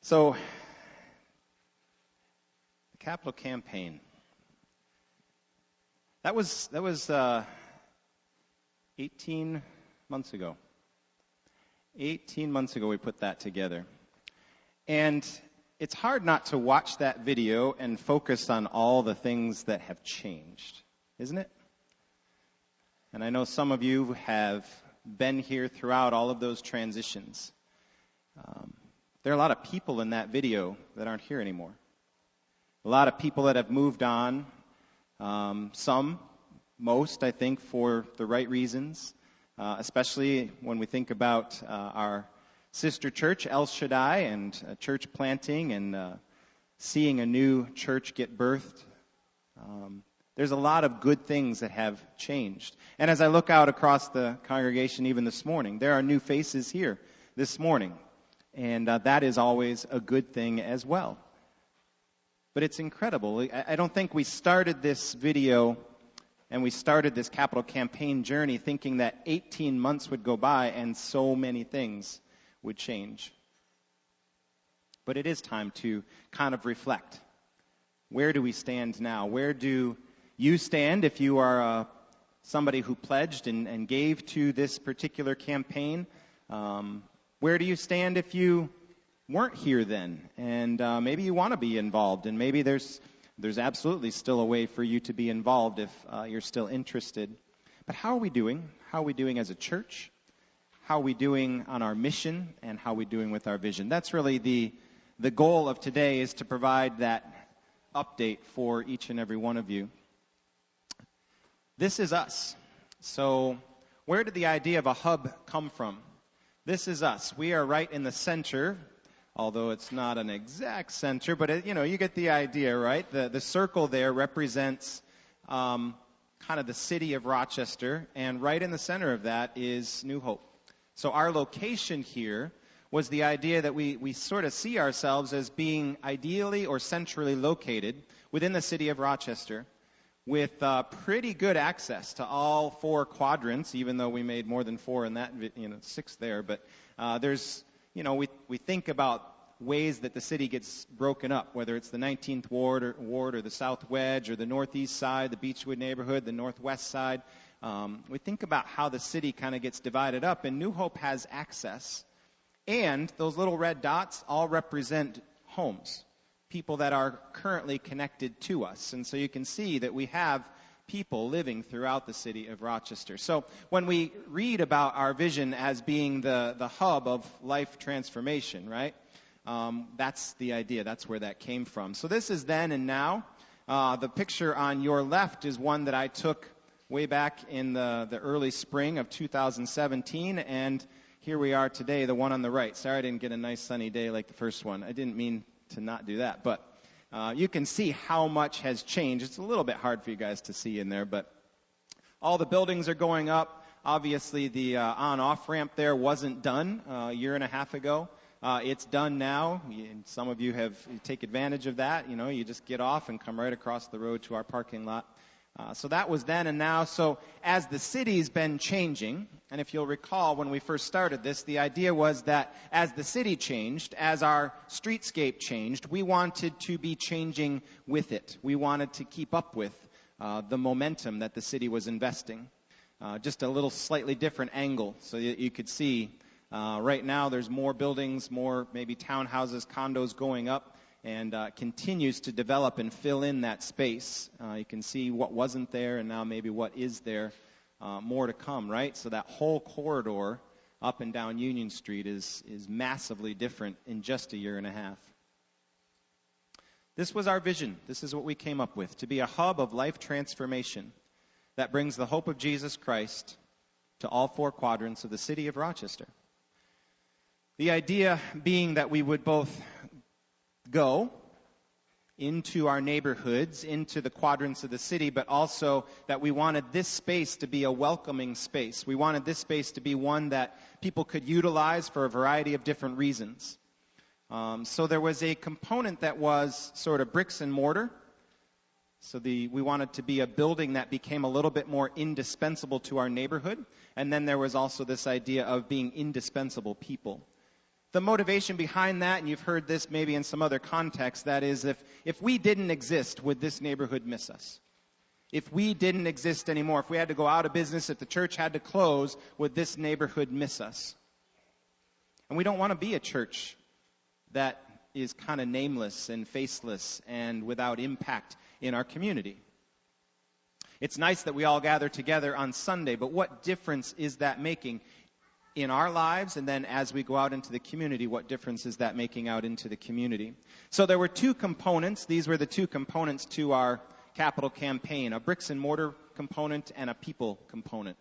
So, the capital campaign. That was 18 months ago. 18 months ago we put that together. And it's hard not to watch that video and focus on all the things that have changed, isn't it? And I know some of you have been here throughout all of those transitions. There are a lot of people in that video that aren't here anymore. A lot of people that have moved on. Most, I think, for the right reasons, especially when we think about our sister church, El Shaddai, and church planting and seeing a new church get birthed. There's a lot of good things that have changed. And as I look out across the congregation even this morning, there are new faces here this morning. And that is always a good thing as well. But it's incredible. I don't think we started this video and we started this capital campaign journey thinking that 18 months would go by and so many things would change. But it is time to kind of reflect. Where do we stand now? Where do you stand if you are somebody who pledged and gave to this particular campaign? Where do you stand if you weren't here then? And maybe you want to be involved, and maybe there's absolutely still a way for you to be involved if you're still interested. But how are we doing? How are we doing as a church? How are we doing on our mission? And how are we doing with our vision? That's really the goal of today, is to provide that update for each and every one of you. This is us. So where did the idea of a hub come from? This is us. We are right in the center, although it's not an exact center, but you get the idea, right? The circle there represents kind of the city of Rochester, and right in the center of that is New Hope. So our location here was the idea that we sort of see ourselves as being ideally or centrally located within the city of Rochester, with pretty good access to all four quadrants, even though we made more than four in that, 6 there. But there's, we think about ways that the city gets broken up, whether it's the 19th Ward or the South Wedge or the Northeast side, the Beechwood neighborhood, the Northwest side. We think about how the city kind of gets divided up, and New Hope has access. And those little red dots all represent homes. People that are currently connected to us. And so you can see that we have people living throughout the city of Rochester. So when we read about our vision as being the hub of life transformation, right? That's the idea. That's where that came from. So this is then and now. The picture on your left is one that I took way back in the early spring of 2017. And here we are today, the one on the right. Sorry I didn't get a nice sunny day like the first one. I didn't mean to not do that, but you can see how much has changed. It's a little bit hard for you guys to see in there, but all the buildings are going up. Obviously, the on-off ramp there wasn't done a year and a half ago. It's done now. Some of you take advantage of that. You just get off and come right across the road to our parking lot. So that was then and now. So as the city's been changing, and if you'll recall when we first started this, the idea was that as the city changed, as our streetscape changed, we wanted to be changing with it. We wanted to keep up with the momentum that the city was investing. Just a little slightly different angle. So you could see right now there's more buildings, more maybe townhouses, condos going up, and continues to develop and fill in that space. You can see what wasn't there and now maybe what is there. More to come, right? So that whole corridor up and down Union Street is massively different in just a year and a half. This was our vision. This is what we came up with, to be a hub of life transformation that brings the hope of Jesus Christ to all four quadrants of the city of Rochester. The idea being that we would both go into our neighborhoods, into the quadrants of the city, but also that we wanted this space to be a welcoming space. We wanted this space to be one that people could utilize for a variety of different reasons. So there was a component that was sort of bricks and mortar. So we wanted to be a building that became a little bit more indispensable to our neighborhood. And then there was also this idea of being indispensable people. The motivation behind that, and you've heard this maybe in some other context, that is, if we didn't exist, would this neighborhood miss us? If we didn't exist anymore, if we had to go out of business, if the church had to close, would this neighborhood miss us? And we don't want to be a church that is kind of nameless and faceless and without impact in our community. It's nice that we all gather together on Sunday, but what difference is that making in our lives, and then as we go out into the community, what difference is that making out into the community? So there were two components. These were the two components to our capital campaign, a bricks and mortar component and a people component.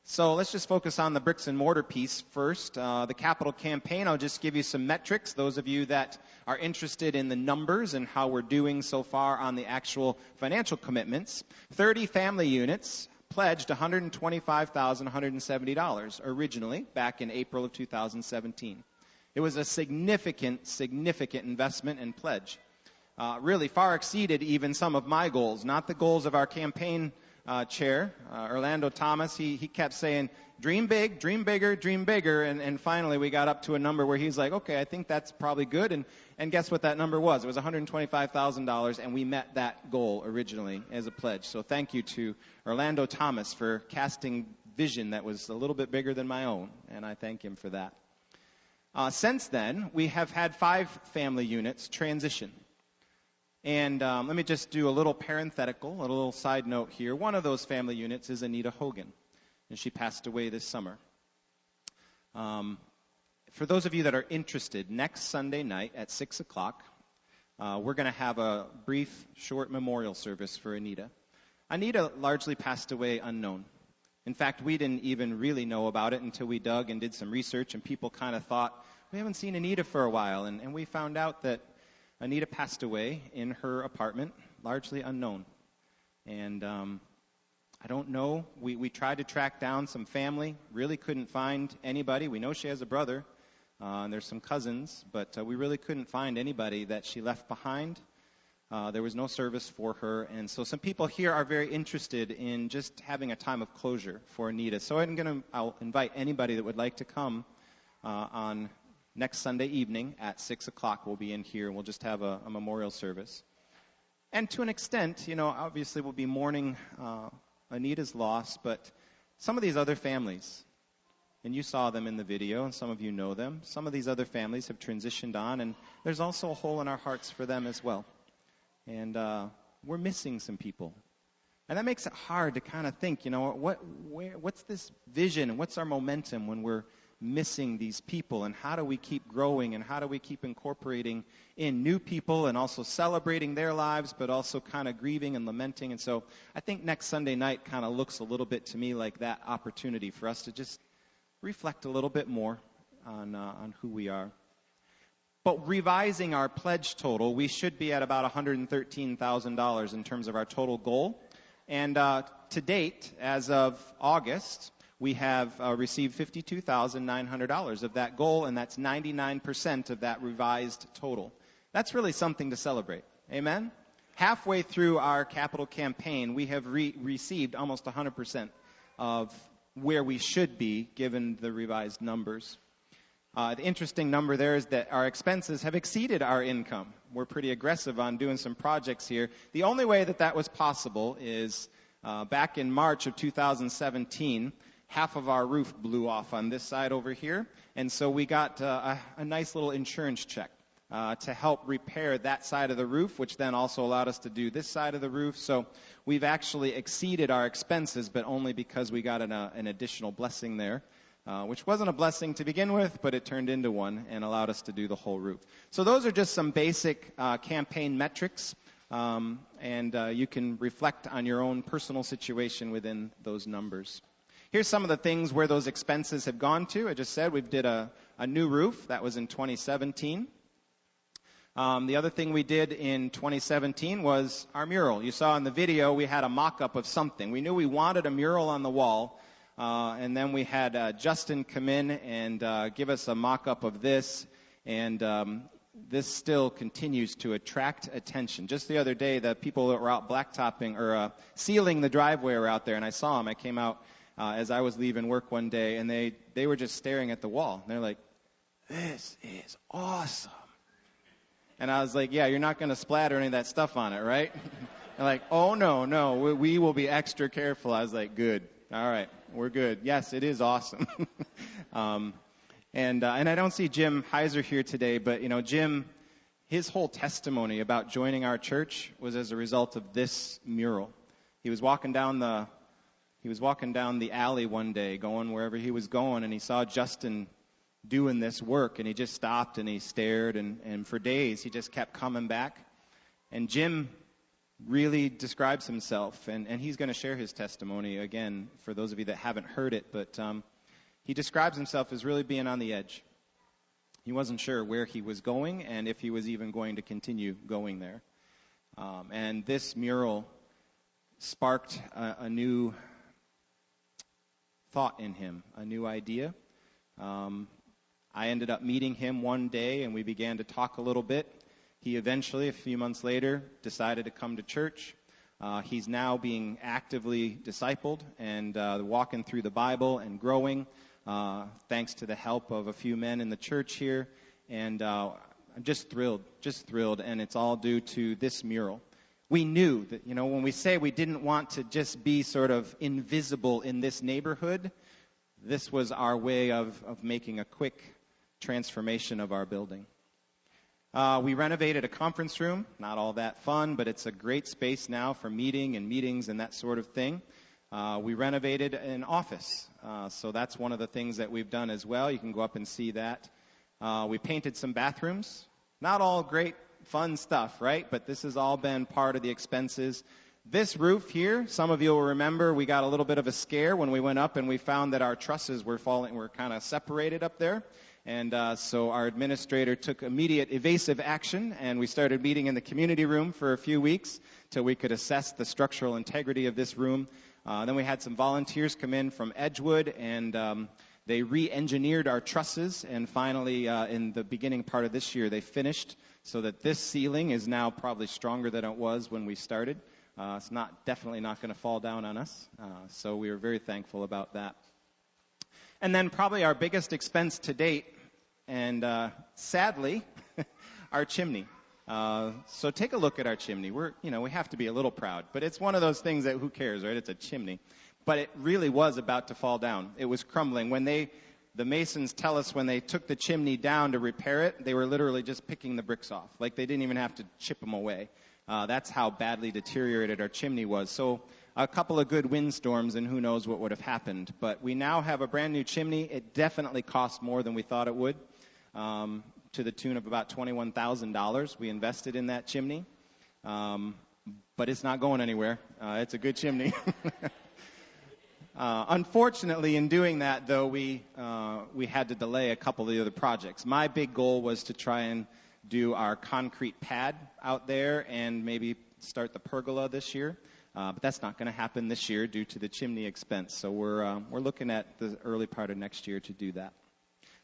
So let's just focus on the bricks and mortar piece first. The capital campaign, I'll just give you some metrics. Those of you that are interested in the numbers and how we're doing so far on the actual financial commitments. 30 family units pledged $125,170 originally back in April of 2017. It was a significant investment and pledge. Really far exceeded even some of my goals, not the goals of our campaign chair, Orlando Thomas. He kept saying, dream big, dream bigger, dream bigger. And finally we got up to a number where he's like, okay, I think that's probably good. And guess what that number was? It was $125,000, and we met that goal originally as a pledge. So thank you to Orlando Thomas for casting vision that was a little bit bigger than my own, and I thank him for that. Since then, we have had 5 family units transition. And let me just do a little parenthetical, a little side note here. One of those family units is Anita Hogan, and she passed away this summer. For those of you that are interested, next Sunday night at 6 o'clock, we're going to have a brief, short memorial service for Anita. Anita largely passed away unknown. In fact, we didn't even really know about it until we dug and did some research, and people kind of thought, we haven't seen Anita for a while. And we found out that Anita passed away in her apartment, largely unknown. And I don't know. We tried to track down some family, really couldn't find anybody. We know she has a brother, and there's some cousins, but we really couldn't find anybody that she left behind. There was no service for her, and so some people here are very interested in just having a time of closure for Anita. So I'll invite anybody that would like to come on next Sunday evening at 6 o'clock. We'll be in here, and we'll just have a memorial service. And to an extent, obviously we'll be mourning Anita's loss, but some of these other families, and you saw them in the video, and some of you know them, some of these other families have transitioned on, and there's also a hole in our hearts for them as well. And we're missing some people. And that makes it hard to kind of think, what's this vision, and what's our momentum when we're missing these people, and how do we keep growing, and how do we keep incorporating in new people and also celebrating their lives, but also kind of grieving and lamenting. And so I think next Sunday night kind of looks a little bit to me like that opportunity for us to just reflect a little bit more on who we are. But revising our pledge total, we should be at about $113,000 in terms of our total goal. And to date, as of August, we have received $52,900 of that goal, and that's 99% of that revised total. That's really something to celebrate. Amen? Halfway through our capital campaign, we have received almost 100% of where we should be given the revised numbers. The interesting number there is that our expenses have exceeded our income. We're pretty aggressive on doing some projects here. The only way that was possible is back in March of 2017, half of our roof blew off on this side over here, and so we got a nice little insurance check to help repair that side of the roof, which then also allowed us to do this side of the roof. So we've actually exceeded our expenses, but only because we got an additional blessing there, which wasn't a blessing to begin with, but it turned into one and allowed us to do the whole roof. So those are just some basic campaign metrics, and you can reflect on your own personal situation within those numbers. Here's some of the things where those expenses have gone to. I just said we did a new roof. That was in 2017. The other thing we did in 2017 was our mural. You saw in the video we had a mock-up of something. We knew we wanted a mural on the wall, and then we had Justin come in and give us a mock-up of this, and this still continues to attract attention. Just the other day, the people that were out blacktopping or sealing the driveway were out there, and I saw them. I came out as I was leaving work one day, and they were just staring at the wall. They're like, this is awesome. And I was like, yeah, you're not going to splatter any of that stuff on it, right? They're like, oh, no, we will be extra careful. I was like, good. All right, we're good. Yes, it is awesome. And I don't see Jim Heiser here today, but, Jim, his whole testimony about joining our church was as a result of this mural. He was walking down the alley one day, going wherever he was going, and he saw Justin doing this work, and he just stopped and he stared, and for days he just kept coming back. And Jim really describes himself, and he's going to share his testimony again for those of you that haven't heard it, but he describes himself as really being on the edge. He wasn't sure where he was going and if he was even going to continue going there. And this mural sparked a new thought in him, a new idea. I ended up meeting him one day, and we began to talk a little bit. He eventually, a few months later, decided to come to church. He's now being actively discipled and walking through the Bible and growing, thanks to the help of a few men in the church here. And I'm just thrilled, and it's all due to this mural. We knew that, when we say we didn't want to just be sort of invisible in this neighborhood, this was our way of making a quick transformation of our building. We renovated a conference room, not all that fun, but it's a great space now for meetings and that sort of thing. We renovated an office, so that's one of the things that we've done as well. You can go up and see that. We painted some bathrooms. Not all great, fun stuff, right? But this has all been part of the expenses. This roof here, some of you will remember, we got a little bit of a scare when we went up and we found that our trusses were kind of separated up there. And so our administrator took immediate evasive action, and we started meeting in the community room for a few weeks till we could assess the structural integrity of this room. Then we had some volunteers come in from Edgewood, and they re-engineered our trusses, and finally, in the beginning part of this year, they finished so that this ceiling is now probably stronger than it was when we started. It's definitely not going to fall down on us, so we are very thankful about that. And then probably our biggest expense to date, and sadly, our chimney. So take a look at our chimney. We have to be a little proud, but it's one of those things that who cares, right? It's a chimney. But it really was about to fall down. It was crumbling. When the masons tell us when they took the chimney down to repair it, they were literally just picking the bricks off. Like they didn't even have to chip them away. That's how badly deteriorated our chimney was. So a couple of good windstorms, and who knows what would have happened. But we now have a brand new chimney. It definitely cost more than we thought it would, to the tune of about $21,000 we invested in that chimney. But it's not going anywhere. It's a good chimney. Unfortunately, in doing that, though, we had to delay a couple of the other projects. My big goal was to try and do our concrete pad out there and maybe start the pergola this year. But that's not going to happen this year due to the chimney expense. So we're looking at the early part of next year to do that.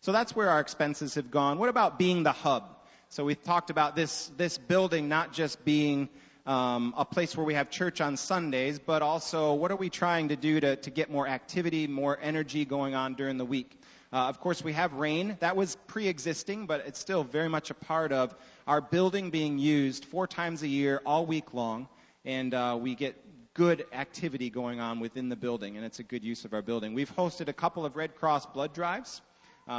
So that's where our expenses have gone. What about being the hub? So we've talked about this building not just being a place where we have church on Sundays, but also what are we trying to do to get more activity, more energy going on during the week? Of course, we have rain. That was pre-existing, but it's still very much a part of our building being used 4 times a year, all week long. And we get good activity going on within the building, and it's a good use of our building. We've hosted a couple of Red Cross blood drives,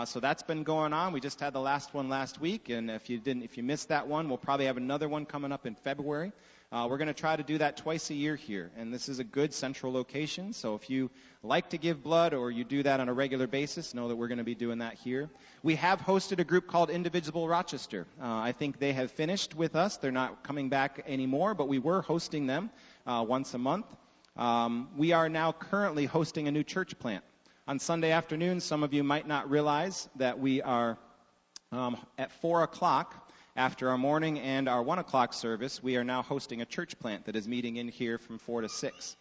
so that's been going on. We just had the last one last week, and if you missed that one, we'll probably have another one coming up in February. We're going to try to do that twice a year here, and this is a good central location, so if you like to give blood or you do that on a regular basis, know that we're going to be doing that here. We have hosted a group called Indespensible Rochester. I think they have finished with us. They're not coming back anymore, but we were hosting them once a month. We are now currently hosting a new church plant. On Sunday afternoon, some of you might not realize that we are at 4 o'clock. After our morning and our 1 o'clock service, we are now hosting a church plant that is meeting in here from 4 to 6.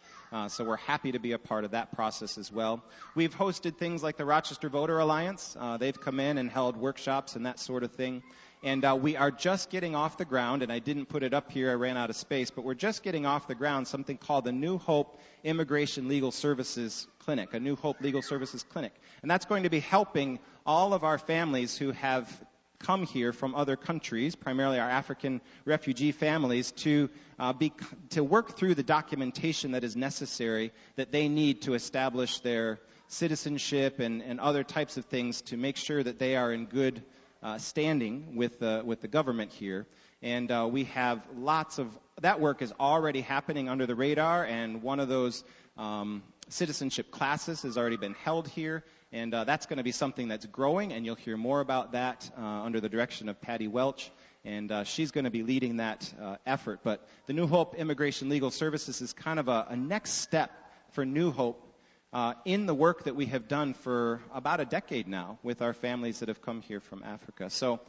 So we're happy to be a part of that process as well. We've hosted things like the Rochester Voter Alliance. They've come in and held workshops and that sort of thing. And we are just getting off the ground, and I didn't put it up here, I ran out of space, but we're just getting off the ground something called the New Hope Immigration Legal Services Clinic, a New Hope Legal Services Clinic. And that's going to be helping all of our families who have come here from other countries, primarily our African refugee families, to work through the documentation that is necessary that they need to establish their citizenship and other types of things to make sure that they are in good standing with the government here. And we have lots of that work is already happening under the radar, and one of those citizenship classes has already been held here, and that's going to be something that's growing, and you'll hear more about that under the direction of Patty Welch, and she's going to be leading that effort. But the New Hope Immigration Legal Services is kind of a next step for New Hope in the work that we have done for about a decade now with our families that have come here from Africa. So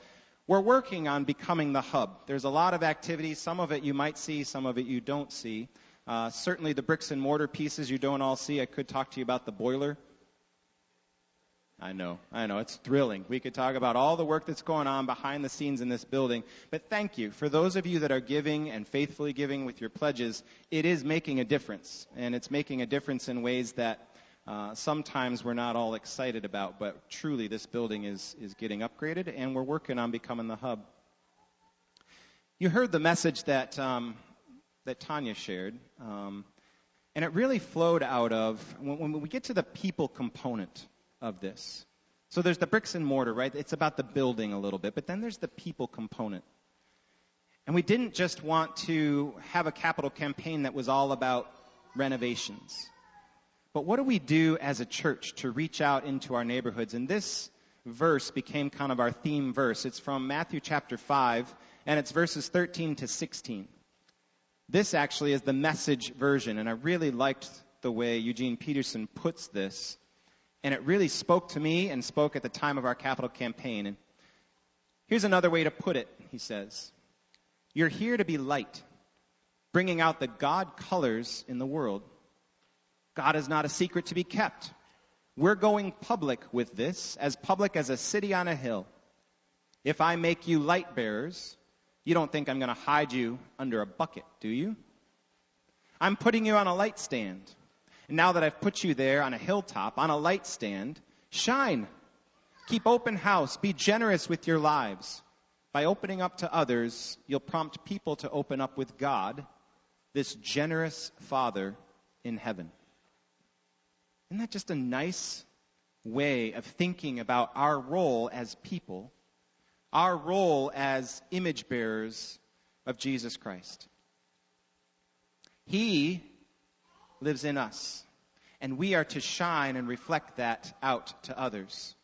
we're working on becoming the hub. There's a lot of activities. Some of it you might see, some of it you don't see. Certainly the bricks and mortar pieces you don't all see. I could talk to you about the boiler. I know, it's thrilling. We could talk about all the work that's going on behind the scenes in this building. But thank you. For those of you that are giving and faithfully giving with your pledges, it is making a difference. And it's making a difference in ways that sometimes we're not all excited about. But truly, this building is getting upgraded, and we're working on becoming the hub. You heard the message that Tanya shared. And it really flowed out of, when we get to the people component of this. So there's the bricks and mortar, right? It's about the building a little bit, but then there's the people component. And we didn't just want to have a capital campaign that was all about renovations. But what do we do as a church to reach out into our neighborhoods? And this verse became kind of our theme verse. It's from Matthew chapter 5, and it's verses 13 to 16. This actually is the Message version, and I really liked the way Eugene Peterson puts this. And it really spoke to me and spoke at the time of our capital campaign. And here's another way to put it, he says. You're here to be light, bringing out the God colors in the world. God is not a secret to be kept. We're going public with this, as public as a city on a hill. If I make you light bearers, you don't think I'm going to hide you under a bucket, do you? I'm putting you on a light stand. And now that I've put you there on a hilltop, on a light stand, shine. Keep open house. Be generous with your lives. By opening up to others, you'll prompt people to open up with God, this generous Father in heaven. Isn't that just a nice way of thinking about our role as people, our role as image bearers of Jesus Christ? He lives in us, and we are to shine and reflect that out to others.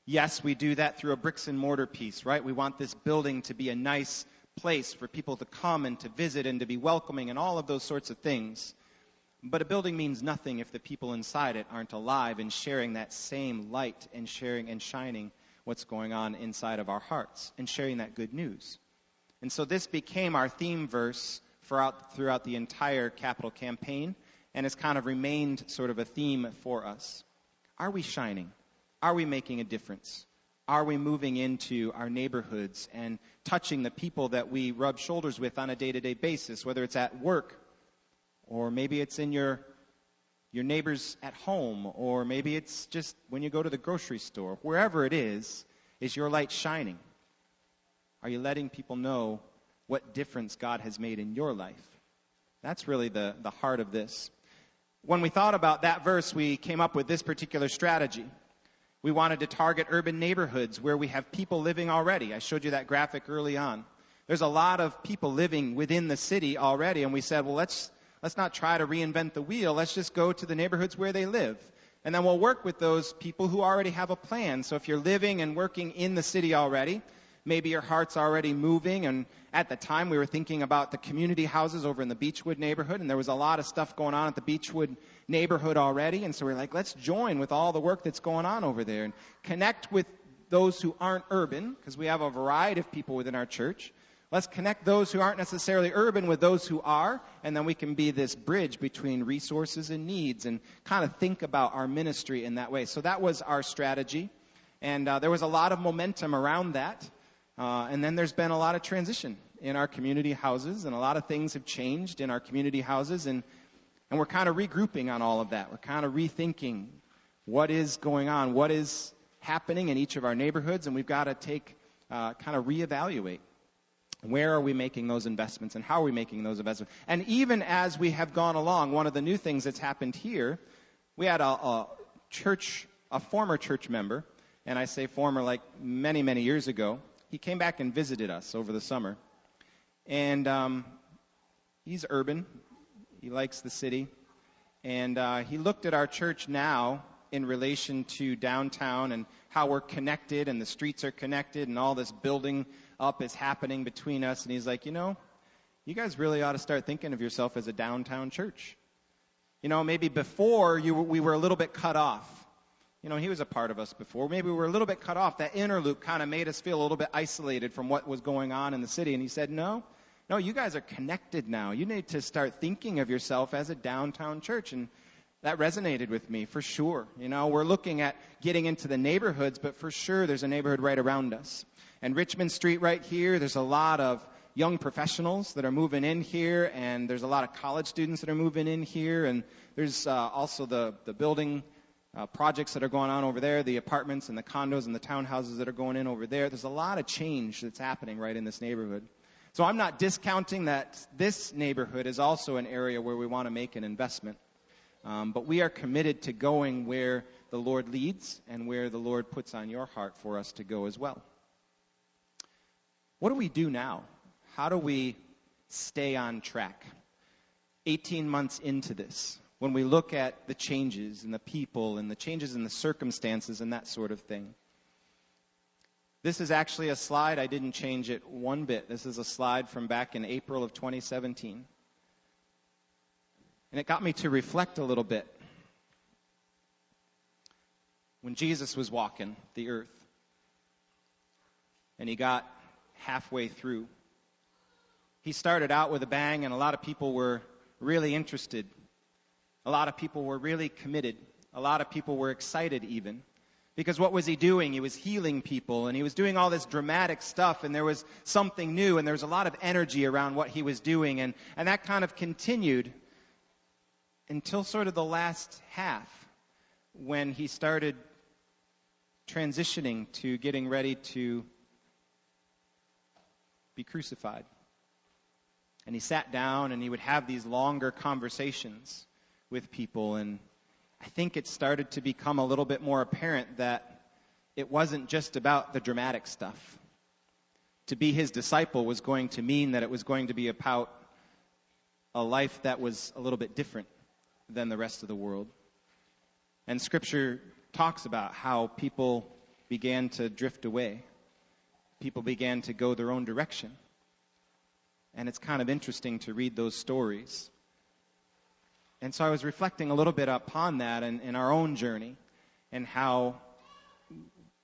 Yes, we do that through a bricks and mortar piece, right? We want this building to be a nice place for people to come and to visit and to be welcoming and all of those sorts of things. But a building means nothing if the people inside it aren't alive and sharing that same light and sharing and shining what's going on inside of our hearts and sharing that good news. And so this became our theme verse throughout the entire capital campaign, and it's kind of remained sort of a theme for us. Are we shining? Are we making a difference? Are we moving into our neighborhoods and touching the people that we rub shoulders with on a day-to-day basis, whether it's at work, or maybe it's in your neighbors at home, or maybe it's just when you go to the grocery store. Wherever it is your light shining? Are you letting people know what difference God has made in your life? That's really the heart of this. When we thought about that verse, we came up with this particular strategy. We wanted to target urban neighborhoods where we have people living already. I showed you that graphic early on. There's a lot of people living within the city already, and we said, well, let's not try to reinvent the wheel. Let's just go to the neighborhoods where they live. And then we'll work with those people who already have a plan. So if you're living and working in the city already, maybe your heart's already moving. And at the time, we were thinking about the community houses over in the Beechwood neighborhood. And there was a lot of stuff going on at the Beechwood neighborhood already. And so we're like, let's join with all the work that's going on over there and connect with those who aren't urban, because we have a variety of people within our church. Let's connect those who aren't necessarily urban with those who are, and then we can be this bridge between resources and needs and kind of think about our ministry in that way. So that was our strategy, and there was a lot of momentum around that. And then there's been a lot of transition in our community houses, and a lot of things have changed in our community houses, and we're kind of regrouping on all of that. We're kind of rethinking what is going on, what is happening in each of our neighborhoods, and we've got to kind of reevaluate. Where are we making those investments, and how are we making those investments? And even as we have gone along, one of the new things that's happened here, we had a former church member, and I say former like many, many years ago. He came back and visited us over the summer. And he's urban. He likes the city. And he looked at our church now in relation to downtown and how we're connected and the streets are connected and all this building up is happening between us. And he's like, you guys really ought to start thinking of yourself as a downtown church. Maybe before we were a little bit cut off. He was a part of us before. Maybe we were a little bit cut off. That inner loop kind of made us feel a little bit isolated from what was going on in the city. And he said, no, you guys are connected now. You need to start thinking of yourself as a downtown church. And that resonated with me for sure. We're looking at getting into the neighborhoods, but for sure there's a neighborhood right around us. And Richmond Street right here, there's a lot of young professionals that are moving in here, and there's a lot of college students that are moving in here, and there's also the building projects that are going on over there, the apartments and the condos and the townhouses that are going in over there. There's a lot of change that's happening right in this neighborhood. So I'm not discounting that this neighborhood is also an area where we want to make an investment. But we are committed to going where the Lord leads and where the Lord puts on your heart for us to go as well. What do we do now? How do we stay on track? 18 months into this, when we look at the changes in the people and the changes in the circumstances and that sort of thing. This is actually a slide. I didn't change it one bit. This is a slide from back in April of 2017. And it got me to reflect a little bit. When Jesus was walking the earth, and he got halfway through, he started out with a bang, and a lot of people were really interested. A lot of people were really committed. A lot of people were excited even. Because what was he doing? He was healing people, and he was doing all this dramatic stuff, and there was something new, and there was a lot of energy around what he was doing, and that kind of continued until sort of the last half, when he started transitioning to getting ready to be crucified. And he sat down, and he would have these longer conversations with people, and I think it started to become a little bit more apparent that it wasn't just about the dramatic stuff. To be his disciple was going to mean that it was going to be about a life that was a little bit different than the rest of the world. And Scripture talks about how people began to drift away. People began to go their own direction. And it's kind of interesting to read those stories. And so I was reflecting a little bit upon that in our own journey, and how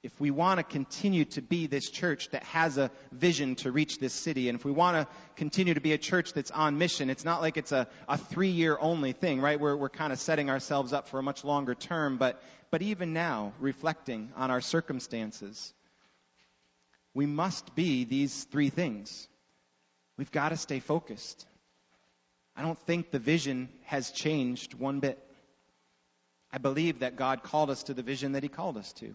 if we want to continue to be this church that has a vision to reach this city, and if we want to continue to be a church that's on mission, it's not like it's a 3-year only thing, right? We're kind of setting ourselves up for a much longer term, but even now, reflecting on our circumstances, we must be these 3 things. We've got to stay focused. I don't think the vision has changed one bit. I believe that God called us to the vision that he called us to.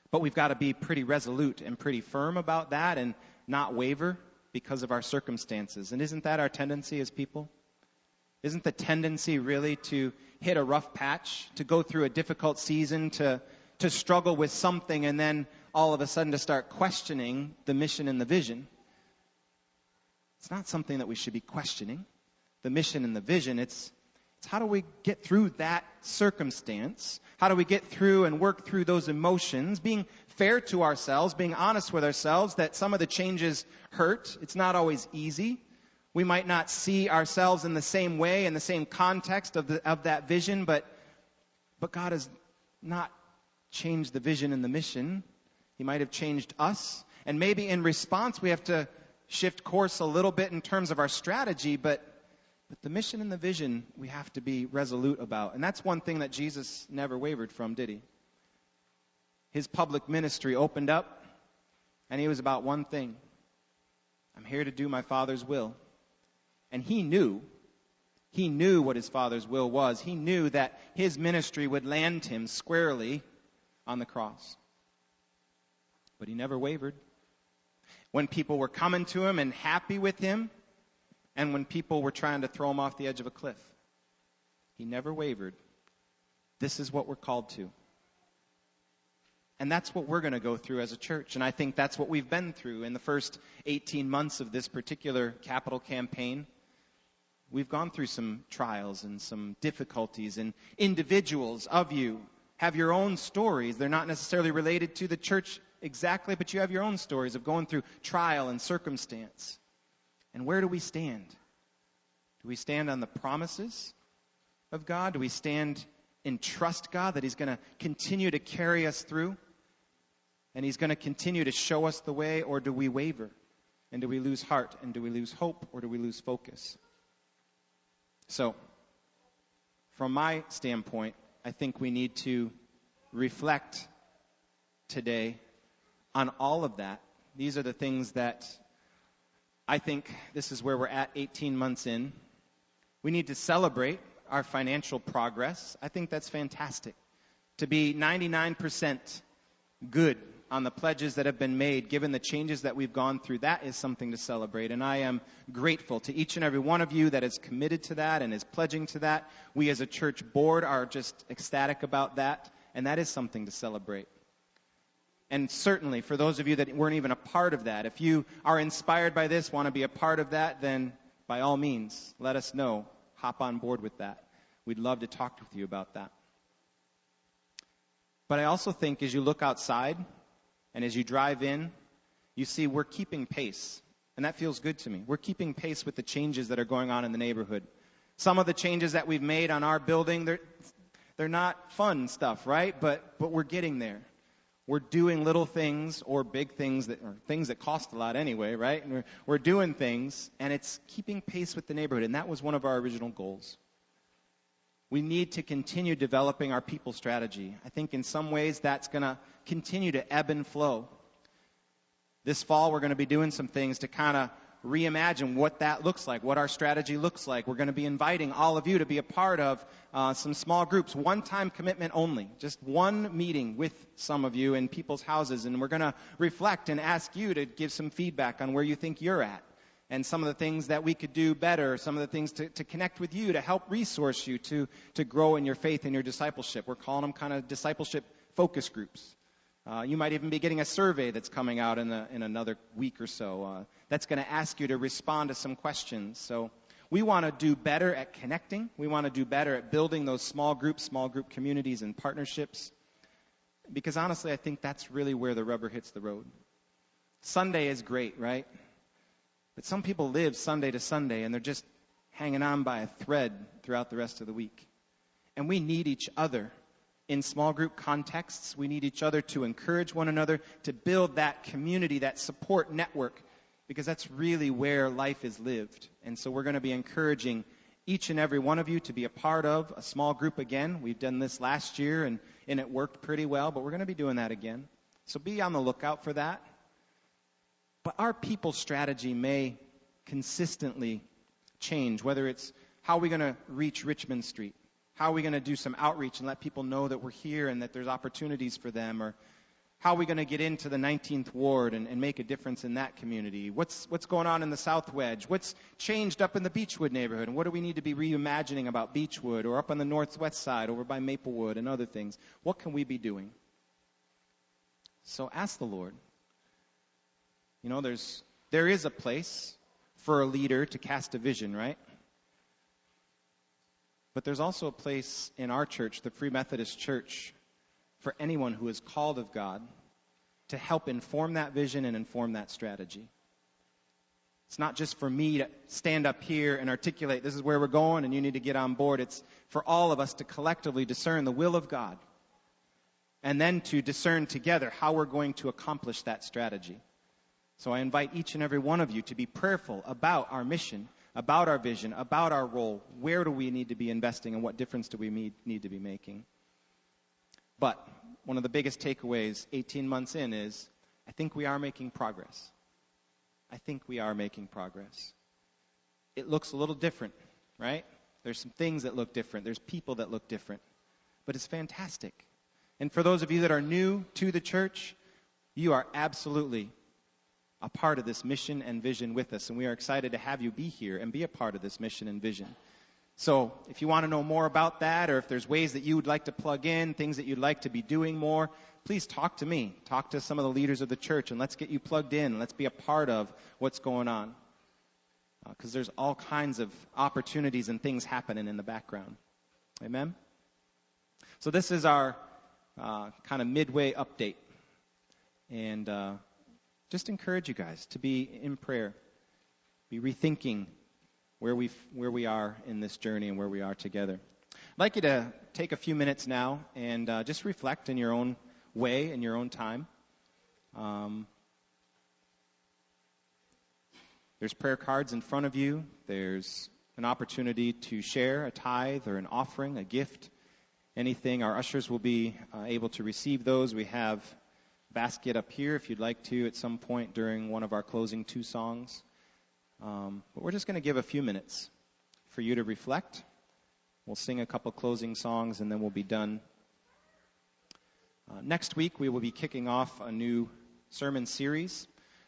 But we've got to be pretty resolute and pretty firm about that and not waver because of our circumstances. And isn't that our tendency as people? Isn't the tendency really to hit a rough patch, to go through a difficult season, to struggle with something, and then all of a sudden to start questioning the mission and the vision? It's not something that we should be questioning. The mission and the vision, it's how do we get through that circumstance? How do we get through and work through those emotions? Being fair to ourselves, being honest with ourselves that some of the changes hurt. It's not always easy. We might not see ourselves in the same way, in the same context of that vision, but God has not changed the vision and the mission. He might have changed us. And maybe in response we have to shift course a little bit in terms of our strategy, but the mission and the vision we have to be resolute about. And that's one thing that Jesus never wavered from, did he? His public ministry opened up, And he was about one thing. I'm here to do my Father's will. And he knew what his Father's will was. He knew that his ministry would land him squarely on the cross. But he never wavered. When people were coming to him and happy with him, and when people were trying to throw him off the edge of a cliff, he never wavered. This is what we're called to. And that's what we're going to go through as a church. And I think that's what we've been through in the first 18 months of this particular capital campaign. We've gone through some trials and some difficulties, and individuals of you have your own stories. They're not necessarily related to the church exactly, but you have your own stories of going through trial and circumstance. And where do we stand? Do we stand on the promises of God? Do we stand and trust God that He's going to continue to carry us through? And He's going to continue to show us the way? Or do we waver? And do we lose heart? And do we lose hope? Or do we lose focus? So, from my standpoint, I think we need to reflect today on all of that. These are the things that I think this is where we're at 18 months in. We need to celebrate our financial progress. I think that's fantastic. To be 99% good on the pledges that have been made, given the changes that we've gone through, that is something to celebrate. And I am grateful to each and every one of you that is committed to that and is pledging to that. We as a church board are just ecstatic about that, and that is something to celebrate. And certainly, for those of you that weren't even a part of that, if you are inspired by this, want to be a part of that, then by all means, let us know. Hop on board with that. We'd love to talk with you about that. But I also think as you look outside and as you drive in, you see we're keeping pace. And that feels good to me. We're keeping pace with the changes that are going on in the neighborhood. Some of the changes that we've made on our building, they're not fun stuff, right? But we're getting there. We're doing little things or big things or things that cost a lot anyway, right? And we're doing things, and it's keeping pace with the neighborhood. And that was one of our original goals. We need to continue developing our people strategy. I think in some ways that's going to continue to ebb and flow. This fall we're going to be doing some things to kind of reimagine what that looks like, what our strategy looks like. We're going to be inviting all of you to be a part of some small groups, one-time commitment only, just one meeting with some of you in people's houses, and we're going to reflect and ask you to give some feedback on where you think you're at and some of the things that we could do better, some of the things to connect with you, to help resource you to grow in your faith and your discipleship. We're calling them kind of discipleship focus groups. You might even be getting a survey that's coming out in another week or so that's going to ask you to respond to some questions. So we want to do better at connecting. We want to do better at building those small group communities and partnerships. Because honestly, I think that's really where the rubber hits the road. Sunday is great, right? But some people live Sunday to Sunday, and they're just hanging on by a thread throughout the rest of the week. And we need each other. In small group contexts, we need each other to encourage one another, to build that community, that support network, because that's really where life is lived. And so we're going to be encouraging each and every one of you to be a part of a small group again. We've done this last year, and it worked pretty well, but we're going to be doing that again. So be on the lookout for that. But our people strategy may consistently change, whether it's how are we going to reach Richmond Street? How are we going to do some outreach and let people know that we're here and that there's opportunities for them? Or how are we going to get into the 19th Ward and make a difference in that community? What's going on in the South Wedge? What's changed up in the Beechwood neighborhood? And what do we need to be reimagining about Beechwood or up on the northwest side over by Maplewood and other things? What can we be doing? So ask the Lord. You know, there is a place for a leader to cast a vision, right? But there's also a place in our church, the Free Methodist Church, for anyone who is called of God to help inform that vision and inform that strategy. It's not just for me to stand up here and articulate, this is where we're going and you need to get on board. It's for all of us to collectively discern the will of God and then to discern together how we're going to accomplish that strategy. So I invite each and every one of you to be prayerful about our mission, about our vision, about our role. Where do we need to be investing and what difference do we need to be making? But one of the biggest takeaways 18 months in is I think we are making progress. I think we are making progress. It looks a little different, right? There's some things that look different. There's people that look different. But it's fantastic. And for those of you that are new to the church, you are absolutely a part of this mission and vision with us. And we are excited to have you be here and be a part of this mission and vision. So if you want to know more about that, or if there's ways that you would like to plug in, things that you'd like to be doing more, please talk to me. Talk to some of the leaders of the church, and let's get you plugged in. Let's be a part of what's going on. Because there's all kinds of opportunities and things happening in the background. Amen? So this is our kind of midway update. And just encourage you guys to be in prayer. Be rethinking where we are in this journey and where we are together. I'd like you to take a few minutes now and just reflect in your own way, in your own time. There's prayer cards in front of you. There's an opportunity to share a tithe or an offering, a gift, anything. Our ushers will be able to receive those. We have a basket up here if you'd like to at some point during one of our closing 2 songs. But we're just going to give a few minutes for you to reflect. We'll sing a couple closing songs and then we'll be done. Next week we will be kicking off a new sermon series.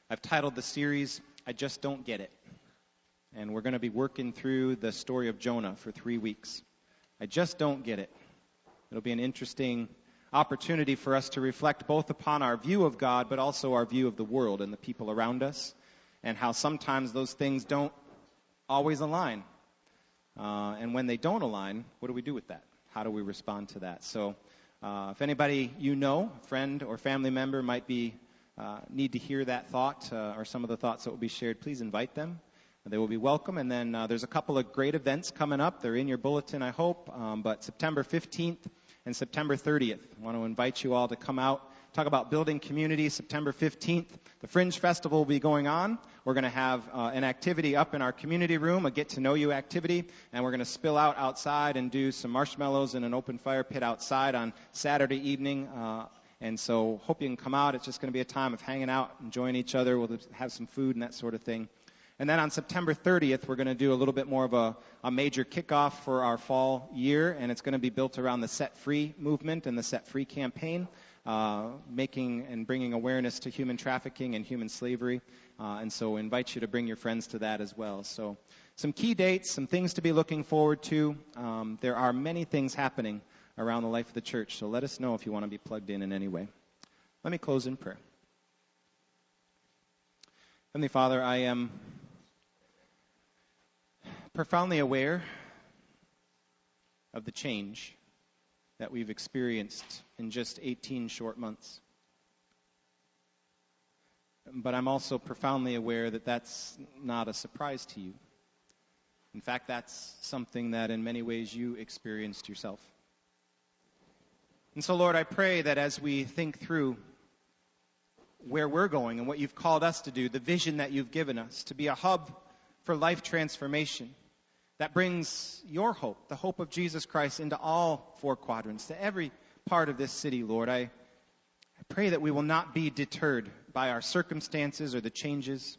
I've titled the series, I Just Don't Get It. And we're going to be working through the story of Jonah for 3 weeks. I just don't get it. It'll be an interesting opportunity for us to reflect both upon our view of God, but also our view of the world and the people around us, and how sometimes those things don't always align. And when they don't align, what do we do with that? How do we respond to that? So if anybody you know, friend or family member, might be need to hear that thought or some of the thoughts that will be shared, please invite them. They will be welcome. And then there's a couple of great events coming up. They're in your bulletin, I hope. But September 15th and September 30th, I want to invite you all to come out, talk about building community. September 15th, the Fringe Festival will be going on. We're going to have an activity up in our community room, a get-to-know-you activity, and we're going to spill out outside and do some marshmallows in an open fire pit outside on Saturday evening. And so hope you can come out. It's just going to be a time of hanging out, enjoying each other. We'll have some food and that sort of thing. And then on September 30th, we're going to do a little bit more of a major kickoff for our fall year, and it's going to be built around the Set Free movement and the Set Free campaign, making and bringing awareness to human trafficking and human slavery. And so we invite you to bring your friends to that as well. So some key dates, some things to be looking forward to. There are many things happening around the life of the church, so let us know if you want to be plugged in any way. Let me close in prayer. Heavenly Father, I am profoundly aware of the change that we've experienced in just 18 short months. But I'm also profoundly aware that that's not a surprise to you. In fact, that's something that in many ways you experienced yourself. And so, Lord, I pray that as we think through where we're going and what you've called us to do, the vision that you've given us, to be a hub for life transformation that brings your hope, the hope of Jesus Christ, into all 4 quadrants, to every part of this city, Lord. I pray that we will not be deterred by our circumstances or the changes.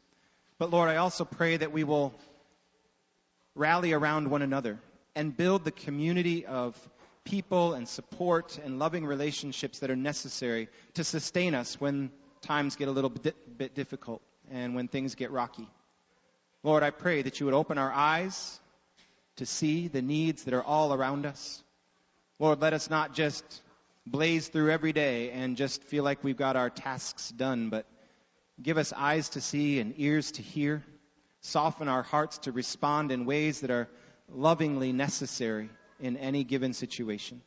But, Lord, I also pray that we will rally around one another and build the community of people and support and loving relationships that are necessary to sustain us when times get a little bit difficult and when things get rocky. Lord, I pray that you would open our eyes to see the needs that are all around us. Lord, let us not just blaze through every day and just feel like we've got our tasks done, but give us eyes to see and ears to hear. Soften our hearts to respond in ways that are lovingly necessary in any given situation.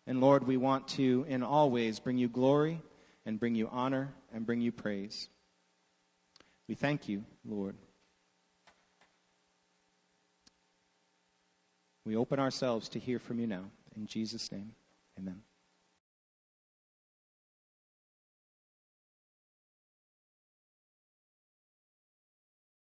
And Lord, we want to, in all ways, bring you glory and bring you honor and bring you praise. We thank you, Lord. We open ourselves to hear from you now. In Jesus' name, amen.